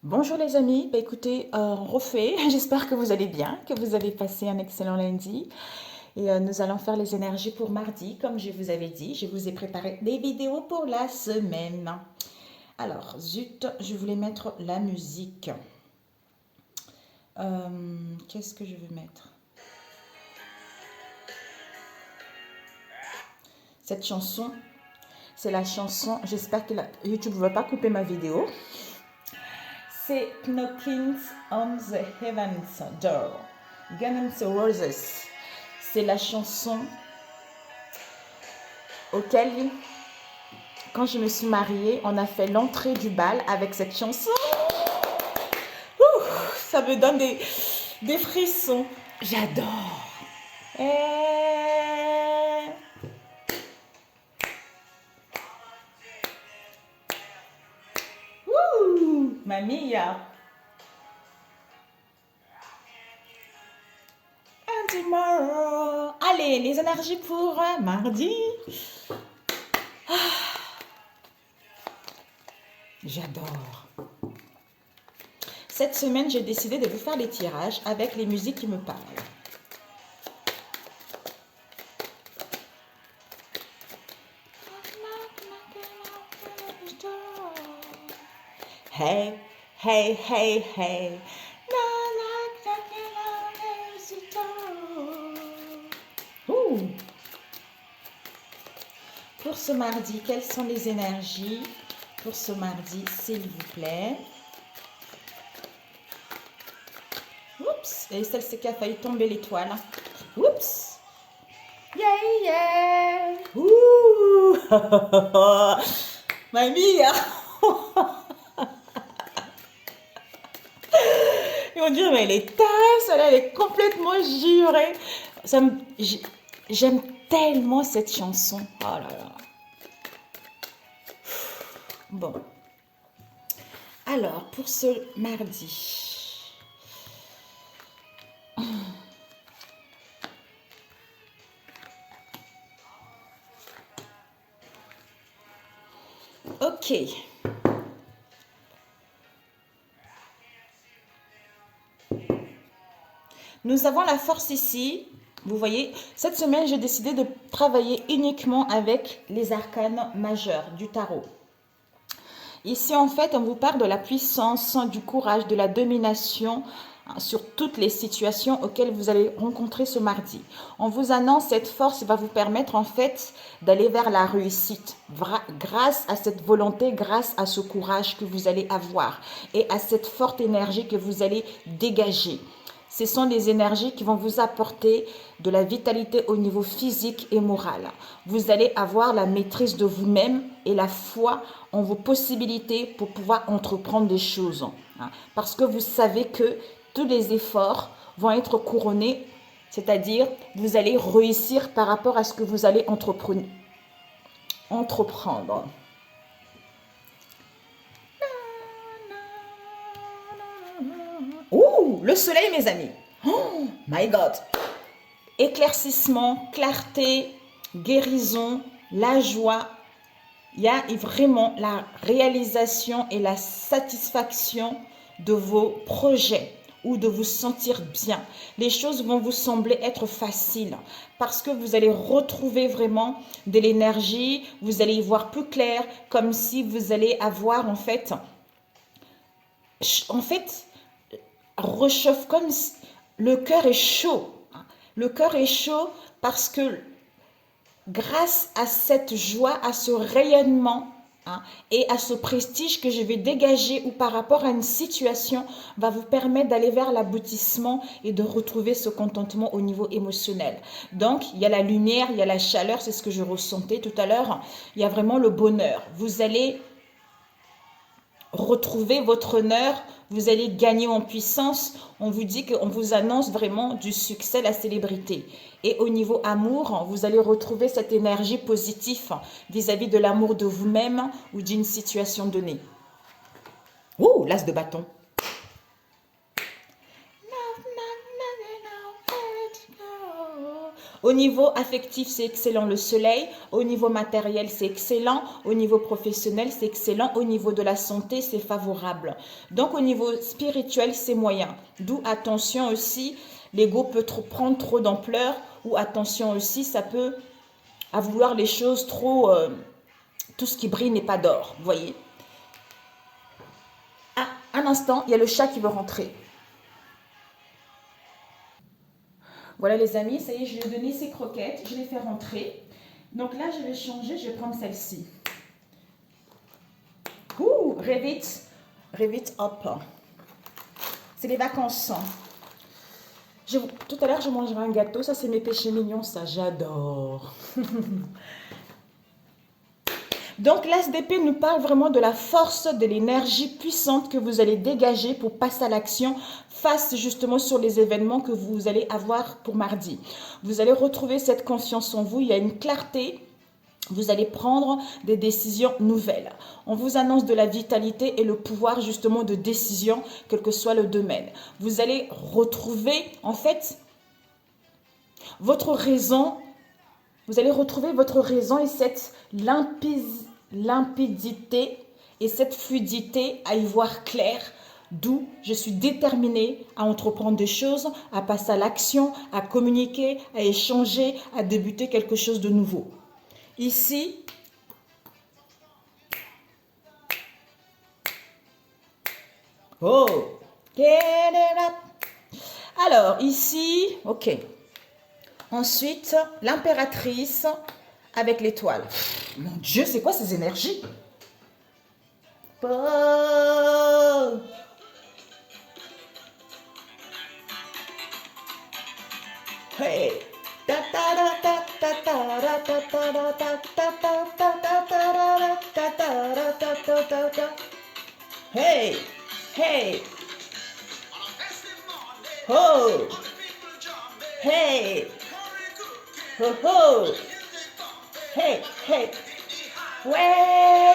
Bonjour les amis, écoutez, on refait, j'espère que vous allez bien, que vous avez passé un excellent lundi et nous allons faire les énergies pour mardi, comme je vous avais dit, je vous ai préparé des vidéos pour la semaine. Alors, zut, je voulais mettre la musique. Qu'est-ce que je veux mettre? Cette chanson, c'est la chanson, j'espère que YouTube ne va pas couper ma vidéo. C'est Knocking on the Heaven's Door, Guns N' Roses. C'est la chanson auquel, quand je me suis mariée, on a fait l'entrée du bal avec cette chanson. Ouh, ça me donne des frissons. J'adore. Et... Ouh, mamie. And tomorrow. Allez, les énergies pour mardi. J'adore. Cette semaine, j'ai décidé de vous faire les tirages avec les musiques qui me parlent. Hey, hey, hey, hey. Ouh. Pour ce mardi, quelles sont les énergies pour ce mardi, s'il vous plaît? Oups, et celle-ci qui a failli tomber l'étoile. Oups. Yeah, yeah. Ouh. Mamie. Et on dirait, mais elle est tarée, celle-là, elle est complètement jurée. J'aime tellement cette chanson. Oh là là. Bon. Alors, pour ce mardi. Ok. Nous avons la force ici. Vous voyez, cette semaine, j'ai décidé de travailler uniquement avec les arcanes majeurs du tarot. Ici, en fait, on vous parle de la puissance, du courage, de la domination sur toutes les situations auxquelles vous allez rencontrer ce mardi. On vous annonce cette force va vous permettre en fait d'aller vers la réussite grâce à cette volonté, grâce à ce courage que vous allez avoir et à cette forte énergie que vous allez dégager. Ce sont des énergies qui vont vous apporter de la vitalité au niveau physique et moral. Vous allez avoir la maîtrise de vous-même et la foi en vos possibilités pour pouvoir entreprendre des choses. Parce que vous savez que tous les efforts vont être couronnés, c'est-à-dire vous allez réussir par rapport à ce que vous allez entreprendre. Ouh, le soleil, mes amis. Oh, my God. Éclaircissement, clarté, guérison, la joie. Il y a vraiment la réalisation et la satisfaction de vos projets ou de vous sentir bien. Les choses vont vous sembler être faciles parce que vous allez retrouver vraiment de l'énergie, vous allez y voir plus clair, comme si vous allez avoir réchauffe comme si le cœur est chaud. Le cœur est chaud parce que grâce à cette joie, à ce rayonnement et à ce prestige que je vais dégager ou par rapport à une situation va vous permettre d'aller vers l'aboutissement et de retrouver ce contentement au niveau émotionnel. Donc, il y a la lumière, il y a la chaleur, c'est ce que je ressentais tout à l'heure. Il y a vraiment le bonheur. Vous allez retrouver votre honneur, vous allez gagner en puissance. On vous dit qu'on vous annonce vraiment du succès, la célébrité. Et au niveau amour, vous allez retrouver cette énergie positive vis-à-vis de l'amour de vous-même ou d'une situation donnée. Ouh, l'as de bâton. Au niveau affectif, c'est excellent le soleil. Au niveau matériel, c'est excellent. Au niveau professionnel, c'est excellent. Au niveau de la santé, c'est favorable. Donc, au niveau spirituel, c'est moyen. D'où attention aussi, l'ego peut prendre trop d'ampleur. Ou attention aussi, ça peut à vouloir les choses trop... tout ce qui brille n'est pas d'or, vous voyez. Ah, un instant, il y a le chat qui veut rentrer. Voilà les amis, ça y est, je lui ai donné ses croquettes, je les fais rentrer. Donc là, je vais changer, je vais prendre celle-ci. Ouh, rêve it up. C'est les vacances. Tout à l'heure, je mangerai un gâteau, ça c'est mes péchés mignons, ça j'adore. Donc l'as d'épée nous parle vraiment de la force, de l'énergie puissante que vous allez dégager pour passer à l'action face justement sur les événements que vous allez avoir pour mardi. Vous allez retrouver cette confiance en vous, il y a une clarté, vous allez prendre des décisions nouvelles. On vous annonce de la vitalité et le pouvoir justement de décision, quel que soit le domaine. Vous allez retrouver en fait votre raison. Vous allez retrouver votre raison et cette limpidité et cette fluidité à y voir clair, d'où je suis déterminée à entreprendre des choses, à passer à l'action, à communiquer, à échanger, à débuter quelque chose de nouveau. Ici, oh, alors ici, ok. Ensuite, l'impératrice avec l'étoile. Mon Dieu, c'est quoi ces énergies? Hey. Hey, hey. Oh. Hey. Oh, oh. Hey, hey. Ouais.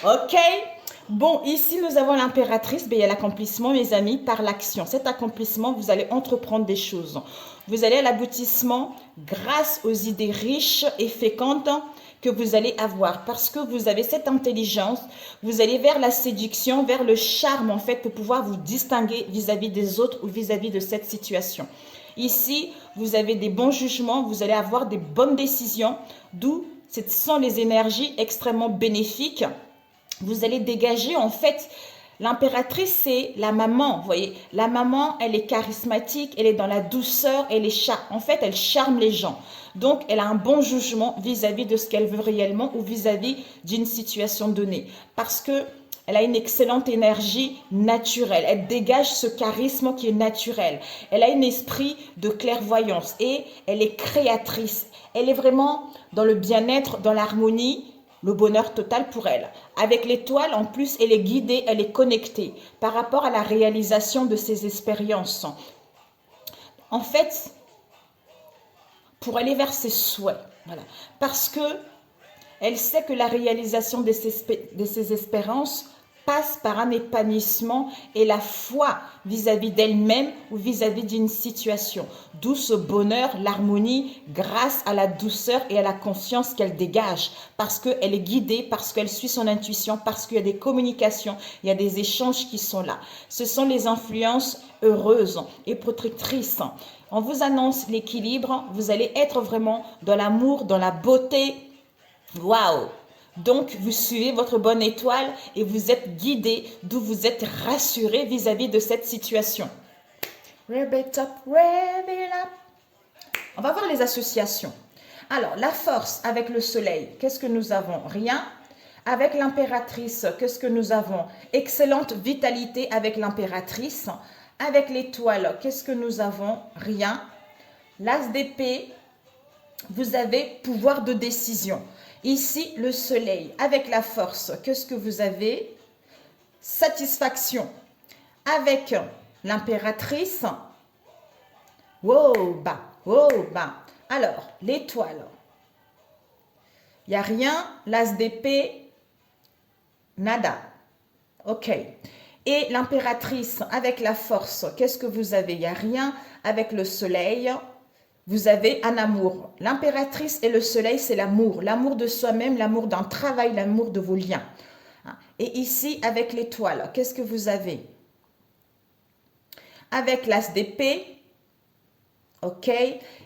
Ok. Bon, ici, nous avons l'impératrice. Il y a l'accomplissement, mes amis, par l'action. Cet accomplissement, vous allez entreprendre des choses. Vous allez à l'aboutissement grâce aux idées riches et fécondes que vous allez avoir. Parce que vous avez cette intelligence, vous allez vers la séduction, vers le charme, en fait, pour pouvoir vous distinguer vis-à-vis des autres ou vis-à-vis de cette situation. Ici, vous avez des bons jugements, vous allez avoir des bonnes décisions, d'où ce sont les énergies extrêmement bénéfiques. Vous allez dégager, en fait, l'impératrice, c'est la maman, vous voyez. La maman, elle est charismatique, elle est dans la douceur, en fait, elle charme les gens. Donc, elle a un bon jugement vis-à-vis de ce qu'elle veut réellement ou vis-à-vis d'une situation donnée. Parce que elle a une excellente énergie naturelle. Elle dégage ce charisme qui est naturel. Elle a un esprit de clairvoyance et elle est créatrice. Elle est vraiment dans le bien-être, dans l'harmonie, le bonheur total pour elle. Avec l'étoile, en plus, elle est guidée, elle est connectée par rapport à la réalisation de ses expériences. En fait, pour aller vers ses souhaits. Voilà. Parce que elle sait que la réalisation de ses espérances passe par un épanouissement et la foi vis-à-vis d'elle-même ou vis-à-vis d'une situation. D'où ce bonheur, l'harmonie, grâce à la douceur et à la confiance qu'elle dégage. Parce qu'elle est guidée, parce qu'elle suit son intuition, parce qu'il y a des communications, il y a des échanges qui sont là. Ce sont les influences heureuses et protectrices. On vous annonce l'équilibre, vous allez être vraiment dans l'amour, dans la beauté. Waouh! Donc, vous suivez votre bonne étoile et vous êtes guidé, d'où vous êtes rassuré vis-à-vis de cette situation. Rev it up, rev it up. On va voir les associations. Alors, la force avec le soleil, qu'est-ce que nous avons? Rien. Avec l'impératrice, qu'est-ce que nous avons? Excellente vitalité avec l'impératrice. Avec l'étoile, qu'est-ce que nous avons? Rien. L'as d'épée, vous avez pouvoir de décision. Ici, le soleil, avec la force, qu'est-ce que vous avez? Satisfaction. Avec l'impératrice, wow, bas, wow, bas. Alors, l'étoile, il n'y a rien. L'as d'épée, nada. Ok. Et l'impératrice, avec la force, qu'est-ce que vous avez? Il n'y a rien. Avec le soleil, vous avez un amour. L'impératrice et le soleil, c'est l'amour. L'amour de soi-même, l'amour d'un travail, l'amour de vos liens. Et ici, avec l'étoile, qu'est-ce que vous avez? Avec l'as d'épée, ok.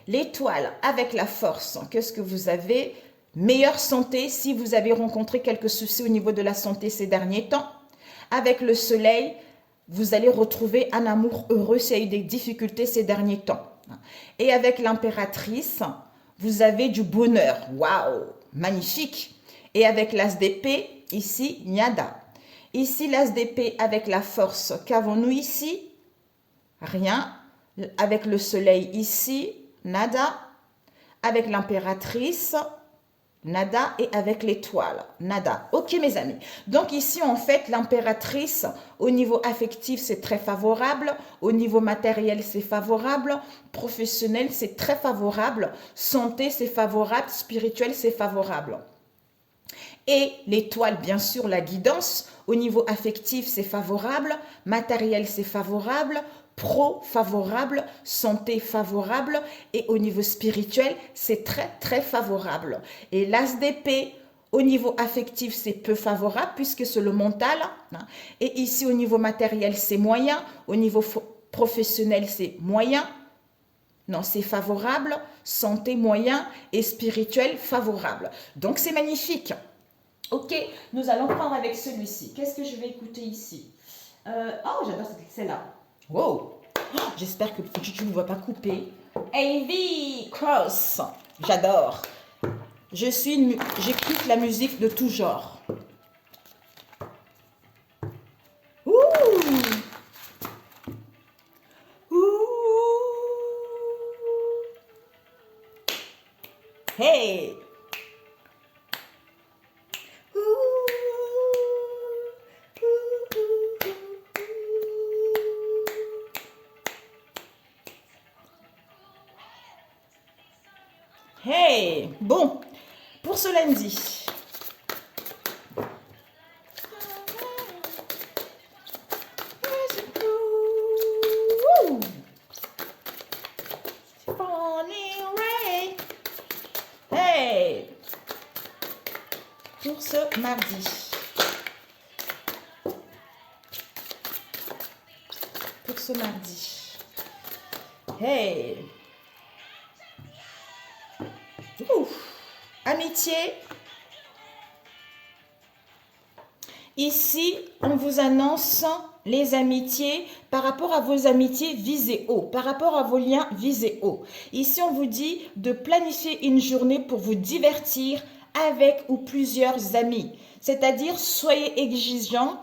L'étoile, avec la force, qu'est-ce que vous avez? Meilleure santé si vous avez rencontré quelques soucis au niveau de la santé ces derniers temps. Avec le soleil, vous allez retrouver un amour heureux s'il y a eu des difficultés ces derniers temps. Et avec l'impératrice, vous avez du bonheur. Waouh, magnifique. Et avec l'as d'épée, ici, Nyada. Ici, l'as d'épée avec la force. Qu'avons-nous ici? Rien. Avec le soleil ici, nada. Avec l'impératrice, nada. Et avec l'étoile, nada. Ok mes amis. Donc ici, en fait, l'impératrice, au niveau affectif, c'est très favorable. Au niveau matériel, c'est favorable. Professionnel, c'est très favorable. Santé, c'est favorable. Spirituel, c'est favorable. Et l'étoile, bien sûr, la guidance. Au niveau affectif, c'est favorable. Matériel, c'est favorable. Pro, favorable. Santé, favorable. Et au niveau spirituel, c'est très, très favorable. Et l'as d'épée, au niveau affectif, c'est peu favorable puisque c'est le mental. Et ici, au niveau matériel, c'est moyen. Au niveau professionnel, c'est moyen. Non, c'est favorable. Santé, moyen. Et spirituel, favorable. Donc, c'est magnifique. Ok, nous allons prendre avec celui-ci. Qu'est-ce que je vais écouter ici? Oh, j'adore celle-là. Wow! Oh, j'espère que tu ne vas pas couper. AV Cross. J'adore. J'écoute la musique de tout genre. Ouh! Ouh! Hey! Hey! Bon, pour ce lundi. Hey! Pour ce mardi. Pour ce mardi. Hey! Ouh. Amitié. Ici, on vous annonce les amitiés. Par rapport à vos amitiés, visez haut. Par rapport à vos liens, visez haut. Ici, on vous dit de planifier une journée pour vous divertir avec ou plusieurs amis. C'est-à-dire, soyez exigeant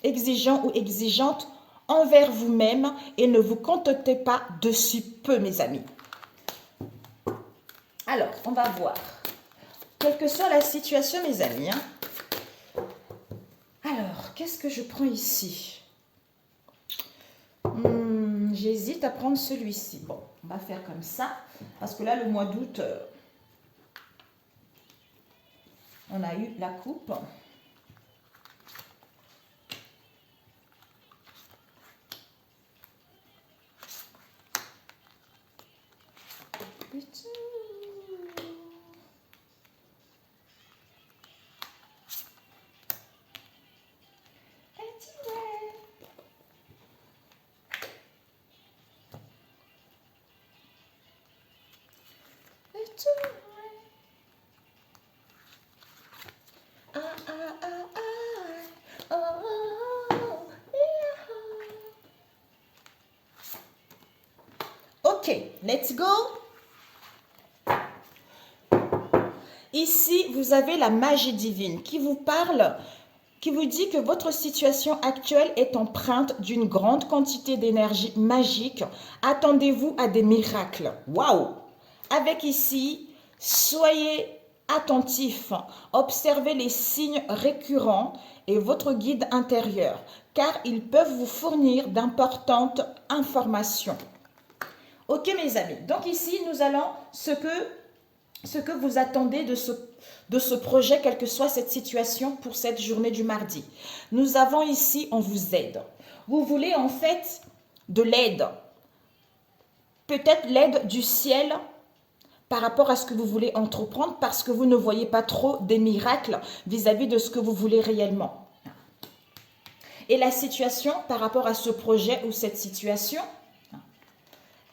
ou exigeante envers vous-même et ne vous contentez pas de si peu, mes amis. Alors, on va voir. Quelle que soit la situation, mes amis. Alors, qu'est-ce que je prends ici? J'hésite à prendre celui-ci. Bon, on va faire comme ça. Parce que là, le mois d'août, on a eu la coupe. Ok, let's go. Ici, vous avez la magie divine qui vous parle, qui vous dit que votre situation actuelle est empreinte d'une grande quantité d'énergie magique. Attendez-vous à des miracles. Waouh! Avec ici, soyez attentifs, observez les signes récurrents et votre guide intérieur, car ils peuvent vous fournir d'importantes informations. Ok mes amis, donc ici nous allons ce que vous attendez de ce projet, quelle que soit cette situation pour cette journée du mardi. Nous avons ici, on vous aide. Vous voulez en fait de l'aide. Peut-être l'aide du ciel par rapport à ce que vous voulez entreprendre parce que vous ne voyez pas trop des miracles vis-à-vis de ce que vous voulez réellement. Et la situation par rapport à ce projet ou cette situation,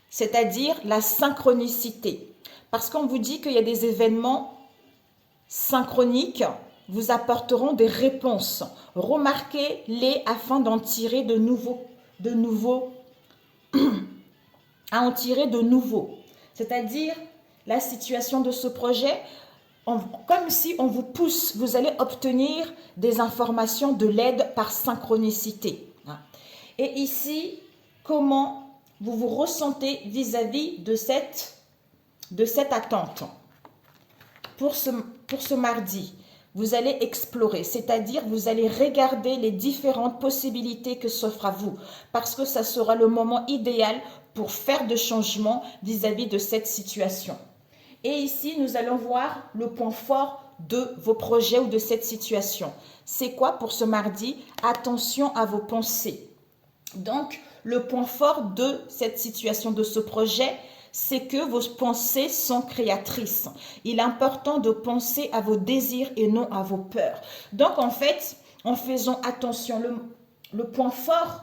c'est-à-dire la synchronicité. Parce qu'on vous dit qu'il y a des événements synchroniques vous apporteront des réponses. Remarquez-les afin d'en tirer de nouveaux, à en tirer de nouveaux. C'est-à-dire la situation de ce projet, comme si on vous pousse, vous allez obtenir des informations de l'aide par synchronicité. Et ici, comment vous vous ressentez vis-à-vis de cette attente pour ce mardi? Vous allez explorer, c'est-à-dire vous allez regarder les différentes possibilités que s'offrent à vous, parce que ça sera le moment idéal pour faire de changements vis-à-vis de cette situation. Et ici, nous allons voir le point fort de vos projets ou de cette situation. C'est quoi pour ce mardi? Attention à vos pensées. Donc, le point fort de cette situation, de ce projet, c'est que vos pensées sont créatrices. Il est important de penser à vos désirs et non à vos peurs. Donc, en fait, en faisant attention, le point fort,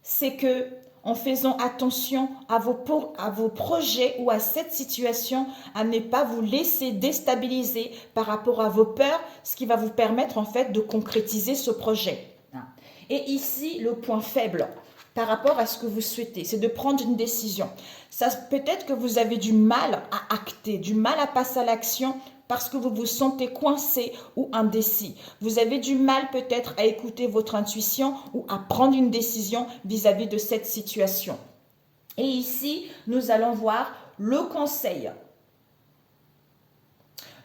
c'est que en faisant attention à vos projets ou à cette situation, à ne pas vous laisser déstabiliser par rapport à vos peurs, ce qui va vous permettre en fait de concrétiser ce projet. Et ici, le point faible par rapport à ce que vous souhaitez, c'est de prendre une décision. Peut-être que vous avez du mal à acter, du mal à passer à l'action parce que vous vous sentez coincé ou indécis. Vous avez du mal peut-être à écouter votre intuition ou à prendre une décision vis-à-vis de cette situation. Et ici, nous allons voir le conseil.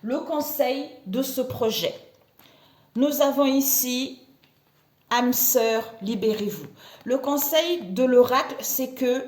Le conseil de ce projet. Nous avons ici âme sœur, libérez-vous. Le conseil de l'oracle, c'est que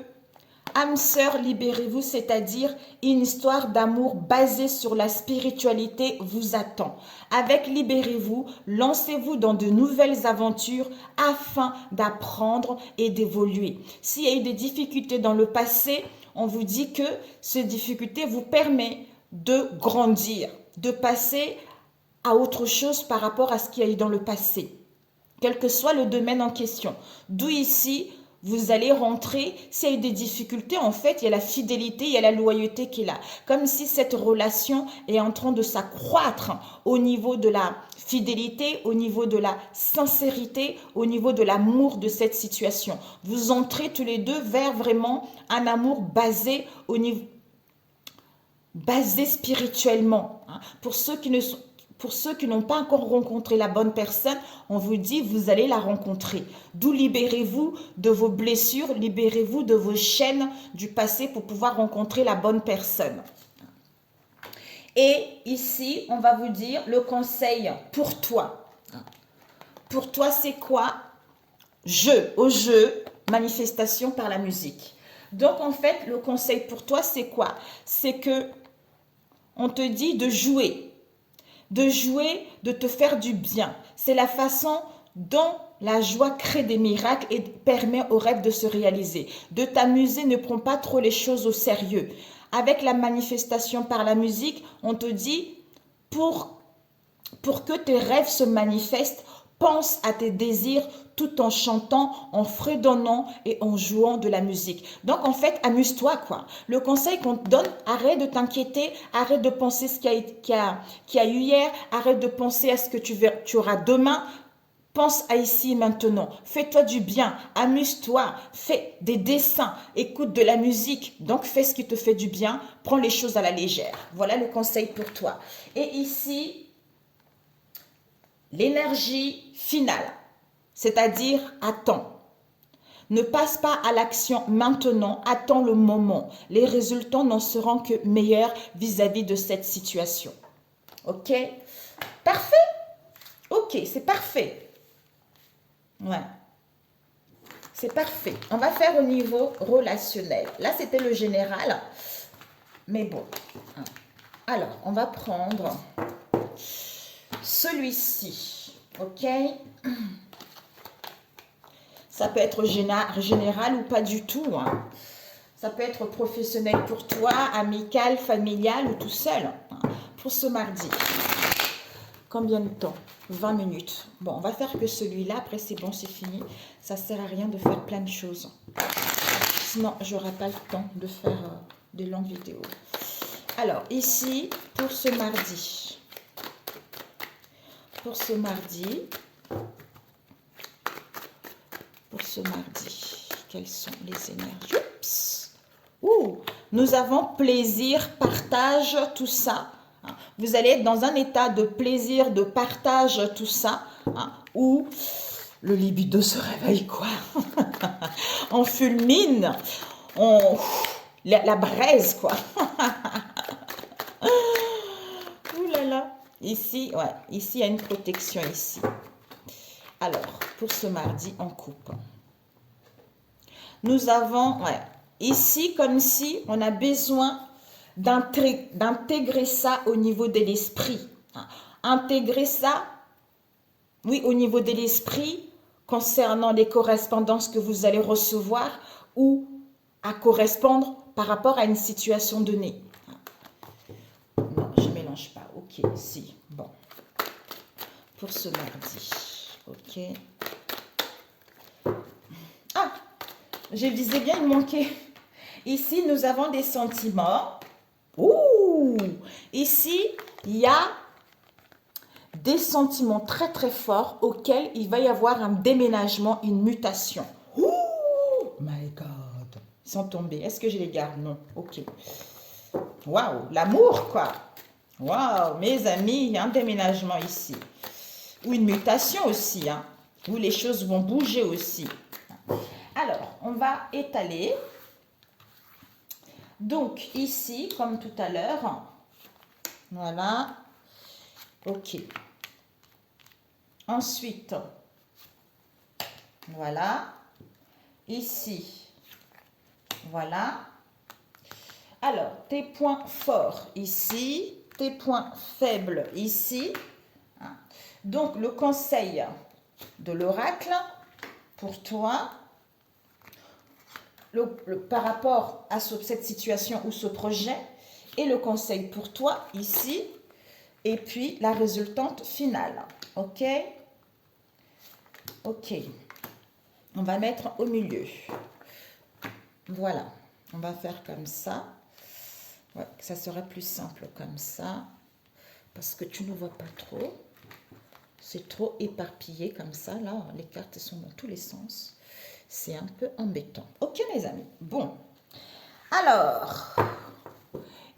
âme sœur, libérez-vous, c'est-à-dire une histoire d'amour basée sur la spiritualité vous attend. Avec libérez-vous, lancez-vous dans de nouvelles aventures afin d'apprendre et d'évoluer. S'il y a eu des difficultés dans le passé, on vous dit que ces difficultés vous permettent de grandir, de passer à autre chose par rapport à ce qu'il y a eu dans le passé, quel que soit le domaine en question. D'où ici, vous allez rentrer, s'il y a eu des difficultés, en fait, il y a la fidélité, il y a la loyauté qui est là. Comme si cette relation est en train de s'accroître au niveau de la fidélité, au niveau de la sincérité, au niveau de l'amour de cette situation. Vous entrez tous les deux vers vraiment un amour basé au niveau, basé spirituellement. Pour ceux qui n'ont pas encore rencontré la bonne personne, on vous dit, vous allez la rencontrer. D'où libérez-vous de vos blessures, libérez-vous de vos chaînes du passé pour pouvoir rencontrer la bonne personne. Et ici, on va vous dire le conseil pour toi. Pour toi, c'est quoi? Au jeu, manifestation par la musique. Donc, en fait, le conseil pour toi, c'est quoi? C'est que on te dit de jouer, de te faire du bien. C'est la façon dont la joie crée des miracles et permet aux rêves de se réaliser. De t'amuser, ne prends pas trop les choses au sérieux. Avec la manifestation par la musique, on te dit, pour que tes rêves se manifestent, pense à tes désirs tout en chantant, en fredonnant et en jouant de la musique. Donc, en fait, amuse-toi, quoi. Le conseil qu'on te donne, arrête de t'inquiéter, arrête de penser ce qu'il y a eu hier, arrête de penser à ce que tu auras demain. Pense à ici et maintenant. Fais-toi du bien, amuse-toi, fais des dessins, écoute de la musique. Donc, fais ce qui te fait du bien, prends les choses à la légère. Voilà le conseil pour toi. Et ici, l'énergie finale, c'est-à-dire attends. Ne passe pas à l'action maintenant, attends le moment. Les résultats n'en seront que meilleurs vis-à-vis de cette situation. Ok? Parfait? Ok, c'est parfait. Ouais. C'est parfait. On va faire au niveau relationnel. Là, c'était le général. Mais bon. Alors, on va prendre celui-ci. Ok? Ça peut être général ou pas du tout. Hein. Ça peut être professionnel pour toi, amical, familial ou tout seul. Hein. Pour ce mardi. Combien de temps? 20 minutes. Bon, on va faire que celui-là. Après, c'est bon, c'est fini. Ça ne sert à rien de faire plein de choses. Sinon, je n'aurai pas le temps de faire des longues vidéos. Alors, ici, pour ce mardi. Pour ce mardi. Quelles sont les énergies? Oups. Ouh, nous avons plaisir, partage, tout ça. Vous allez être dans un état de plaisir, de partage, tout ça. Où le libido se réveille, quoi. On fulmine. La braise, quoi. Ouh là là. Ici, ouais, ici, il y a une protection, ici. Alors, pour ce mardi, on coupe. Nous avons, ouais, ici, comme si on a besoin d'intégrer ça au niveau de l'esprit. Intégrer ça, oui, au niveau de l'esprit, concernant les correspondances que vous allez recevoir ou à correspondre par rapport à une situation donnée. Non, je ne mélange pas. Ok, si, bon. Pour ce mardi. Ok. Ah, je disais bien, il manquait. Ici, nous avons des sentiments. Ouh! Ici, il y a des sentiments très très forts auxquels il va y avoir un déménagement, une mutation. Ouh! My God! Ils sont tombés. Est-ce que je les garde? Non. Ok. Waouh! L'amour, quoi. Waouh! Mes amis, il y a un déménagement ici. Ou une mutation aussi, hein, où les choses vont bouger aussi. Alors, on va étaler. Donc, ici, comme tout à l'heure, voilà. Ok. Ensuite, voilà. Ici, voilà. Alors, tes points forts ici, tes points faibles ici. Donc, le conseil de l'oracle pour toi, par rapport à cette situation ou ce projet, et le conseil pour toi ici, et puis la résultante finale. Ok? Ok. On va mettre au milieu. Voilà. On va faire comme ça. Ouais, ça sera plus simple comme ça. Parce que tu ne vois pas trop. C'est trop éparpillé comme ça. Là, les cartes sont dans tous les sens. C'est un peu embêtant. Ok, mes amis. Bon. Alors,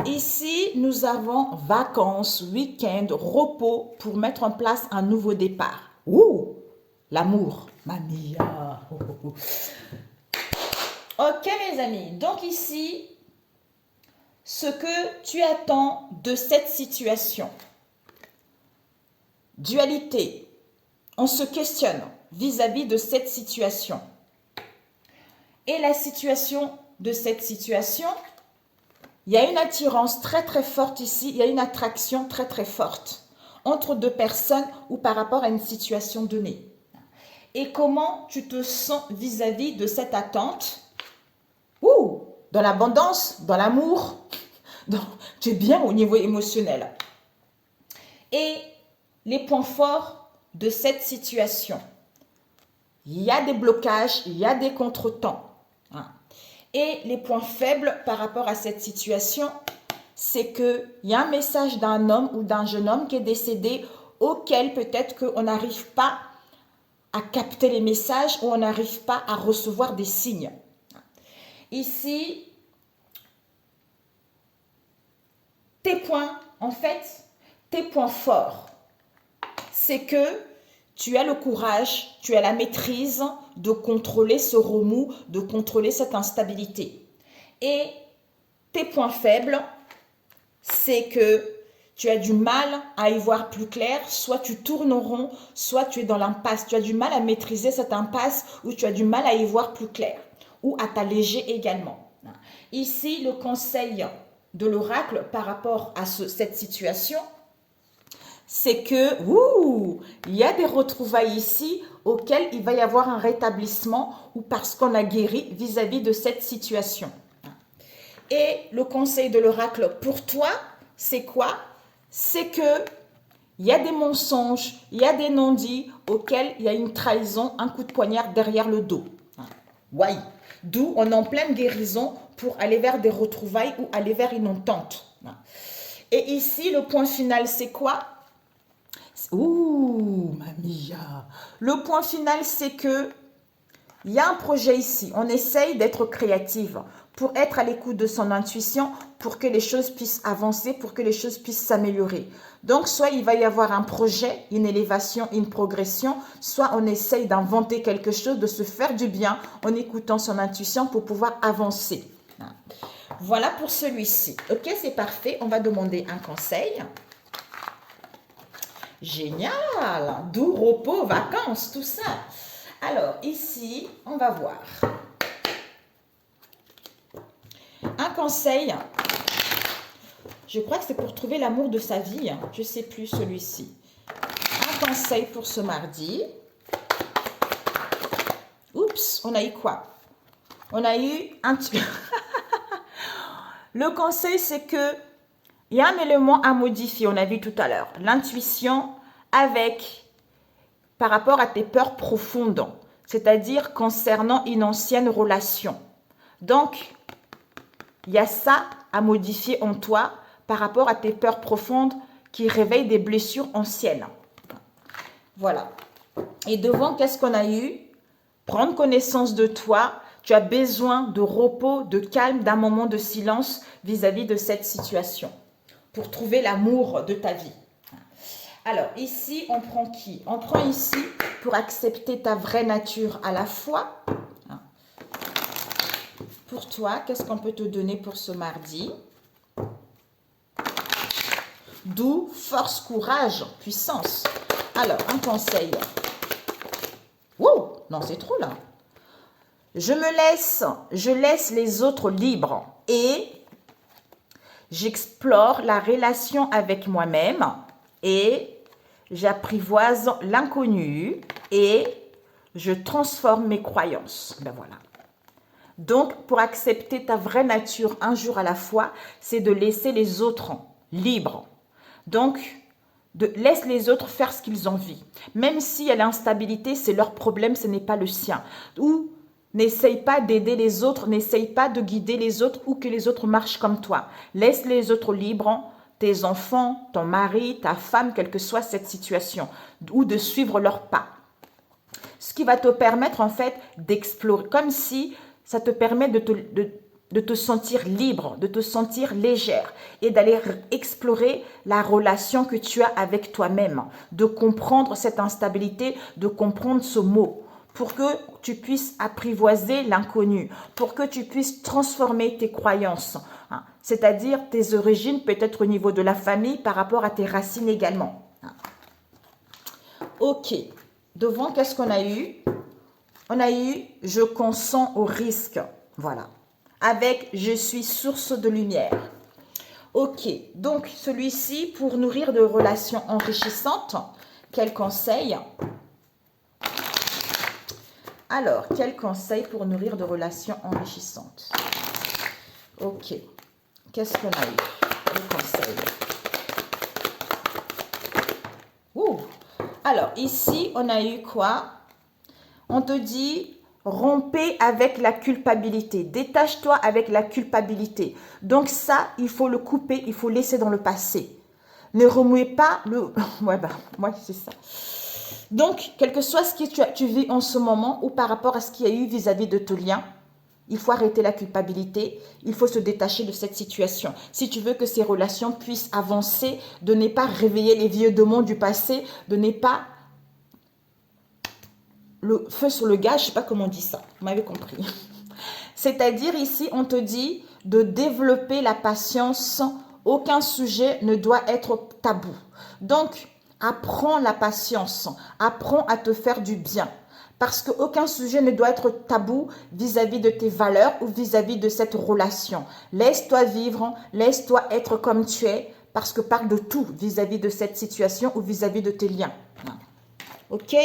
ici, nous avons vacances, week-end, repos pour mettre en place un nouveau départ. Ouh, l'amour. Mamia. Ok, mes amis. Donc ici, ce que tu attends de cette situation. Dualité. On se questionne vis-à-vis de cette situation. Et la situation de cette situation, il y a une attirance très très forte ici, il y a une attraction très très forte entre deux personnes ou par rapport à une situation donnée. Et comment tu te sens vis-à-vis de cette attente? Ouh, dans l'abondance, dans l'amour, tu es bien au niveau émotionnel. Et les points forts de cette situation. Il y a des blocages, il y a des contretemps. Et les points faibles par rapport à cette situation, c'est qu'il y a un message d'un homme ou d'un jeune homme qui est décédé auquel peut-être qu'on n'arrive pas à capter les messages ou on n'arrive pas à recevoir des signes. Ici, tes points, en fait, tes points forts, c'est que tu as le courage, tu as la maîtrise de contrôler ce remous, de contrôler cette instabilité. Et tes points faibles, c'est que tu as du mal à y voir plus clair, soit tu tournes en rond, soit tu es dans l'impasse. Tu as du mal à maîtriser cette impasse ou tu as du mal à y voir plus clair ou à t'alléger également. Ici, le conseil de l'oracle par rapport à cette situation, c'est que, ouh, il y a des retrouvailles ici auxquelles il va y avoir un rétablissement ou parce qu'on a guéri vis-à-vis de cette situation. Et le conseil de l'oracle pour toi, c'est quoi? C'est que il y a des mensonges, il y a des non-dits auxquels il y a une trahison, un coup de poignard derrière le dos. Ouais. D'où on est en pleine guérison pour aller vers des retrouvailles ou aller vers une entente. Et ici, le point final, c'est quoi? Ouh, mamia. Le point final, c'est que il y a un projet ici. On essaye d'être créative pour être à l'écoute de son intuition, pour que les choses puissent avancer, pour que les choses puissent s'améliorer. Donc, soit il va y avoir un projet, une élévation, une progression, soit on essaye d'inventer quelque chose, de se faire du bien en écoutant son intuition pour pouvoir avancer. Voilà pour celui-ci. Ok, c'est parfait. On va demander un conseil. Génial. D'où repos, vacances, tout ça. Alors, ici, on va voir. Un conseil, je crois que c'est pour trouver l'amour de sa vie. Je ne sais plus celui-ci. Un conseil pour ce mardi. Oups, on a eu quoi? On a eu un... Le conseil, c'est que il y a un élément à modifier, on a vu tout à l'heure. L'intuition avec... par rapport à tes peurs profondes, c'est-à-dire concernant une ancienne relation. Donc, il y a ça à modifier en toi par rapport à tes peurs profondes qui réveillent des blessures anciennes. Voilà. Et devant, qu'est-ce qu'on a eu? Prendre connaissance de toi. Tu as besoin de repos, de calme, d'un moment de silence vis-à-vis de cette situation pour trouver l'amour de ta vie. Alors, ici, on prend qui? On prend ici, pour accepter ta vraie nature à la fois. Pour toi, qu'est-ce qu'on peut te donner pour ce mardi? D'où force, courage, puissance. Alors, un conseil. Wow, non, c'est trop là. Je laisse les autres libres et j'explore la relation avec moi-même et j'apprivoise l'inconnu et je transforme mes croyances. Ben voilà. Donc, pour accepter ta vraie nature un jour à la fois, c'est de laisser les autres libres. Donc, laisse les autres faire ce qu'ils ont envie. Même s'il y a l'instabilité, c'est leur problème, ce n'est pas le sien. Ou n'essaye pas d'aider les autres, n'essaye pas de guider les autres ou que les autres marchent comme toi. Laisse les autres libres, tes enfants, ton mari, ta femme, quelle que soit cette situation, ou de suivre leurs pas. Ce qui va te permettre en fait d'explorer, comme si ça te permet de te sentir libre, de te sentir légère et d'aller explorer la relation que tu as avec toi-même, de comprendre cette instabilité, de comprendre ce mot, pour que tu puisses apprivoiser l'inconnu, pour que tu puisses transformer tes croyances, c'est-à-dire tes origines, peut-être au niveau de la famille, par rapport à tes racines également. Ok, devant, qu'est-ce qu'on a eu? On a eu « je consens au risque ». Voilà. Avec « je suis source de lumière ». Ok, donc celui-ci, pour nourrir de relations enrichissantes, quel conseil? Alors, quel conseil pour nourrir de relations enrichissantes? Ok, qu'est-ce qu'on a eu? Le conseil. Ouh. Alors, ici, on a eu quoi? On te dit, rompez avec la culpabilité. Détache-toi avec la culpabilité. Donc ça, il faut le couper, il faut laisser dans le passé. Ne remuez pas le... Ouais, moi, c'est ça. Donc, quel que soit ce que tu vis en ce moment ou par rapport à ce qu'il y a eu vis-à-vis de ton lien, il faut arrêter la culpabilité, il faut se détacher de cette situation. Si tu veux que ces relations puissent avancer, de ne pas réveiller les vieux démons du passé, de ne pas... le feu sur le gaz, je ne sais pas comment on dit ça, vous m'avez compris. C'est-à-dire ici, on te dit de développer la patience, aucun sujet ne doit être tabou. Donc, apprends la patience, apprends à te faire du bien. Parce qu'aucun sujet ne doit être tabou vis-à-vis de tes valeurs ou vis-à-vis de cette relation. Laisse-toi vivre, laisse-toi être comme tu es, parce que parle de tout vis-à-vis de cette situation ou vis-à-vis de tes liens. Ok?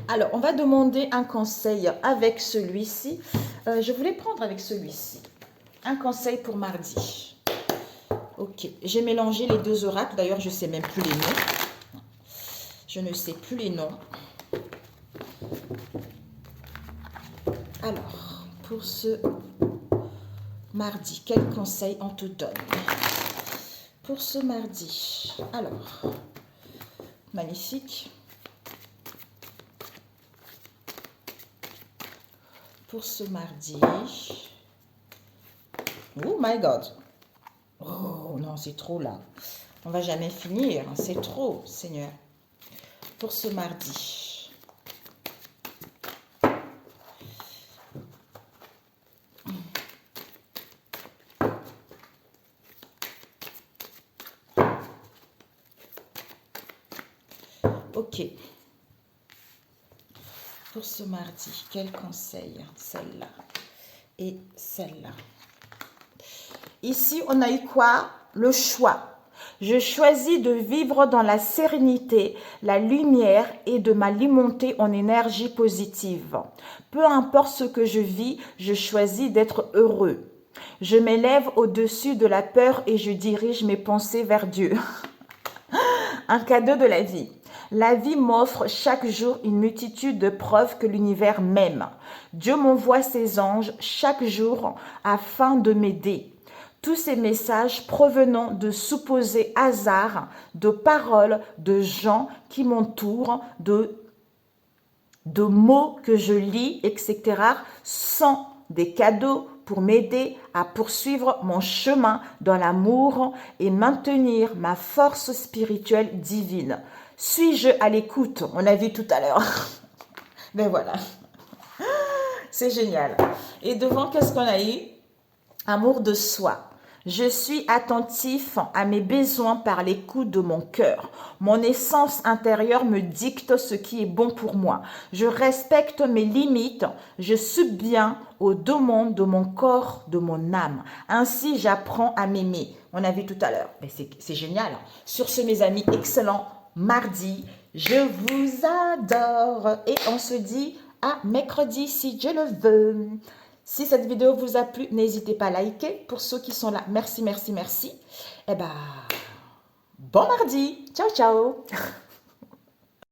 Alors, on va demander un conseil avec celui-ci. Je voulais prendre avec celui-ci. Un conseil pour mardi. Ok, j'ai mélangé les deux oracles. D'ailleurs, je ne sais même plus les noms. Je ne sais plus les noms. Alors, pour ce mardi, quel conseil on te donne? Pour ce mardi, alors, magnifique. Pour ce mardi, oh my God. Oh non, c'est trop là. On va jamais finir, c'est trop, Seigneur. Pour ce mardi. Ok. Pour ce mardi, quel conseil? Celle-là et celle-là. Ici, on a eu quoi? Le choix. Je choisis de vivre dans la sérénité, la lumière et de m'alimenter en énergie positive. Peu importe ce que je vis, je choisis d'être heureux. Je m'élève au-dessus de la peur et je dirige mes pensées vers Dieu. Un cadeau de la vie. La vie m'offre chaque jour une multitude de preuves que l'univers m'aime. Dieu m'envoie ses anges chaque jour afin de m'aider. Tous ces messages provenant de supposés hasards, de paroles, de gens qui m'entourent, de mots que je lis, etc., sont des cadeaux pour m'aider à poursuivre mon chemin dans l'amour et maintenir ma force spirituelle divine. Suis-je à l'écoute? On a vu tout à l'heure. Ben voilà. C'est génial. Et devant, qu'est-ce qu'on a eu? Amour de soi. Je suis attentif à mes besoins par l'écoute de mon cœur. Mon essence intérieure me dicte ce qui est bon pour moi. Je respecte mes limites. Je subviens aux demandes de mon corps, de mon âme. Ainsi, j'apprends à m'aimer. On a vu tout à l'heure. C'est génial. Sur ce, mes amis, excellent mardi. Je vous adore. Et on se dit à mercredi si Dieu le veut. Si cette vidéo vous a plu, n'hésitez pas à liker. Pour ceux qui sont là, merci, merci, merci. Eh ben, bon mardi. Ciao, ciao.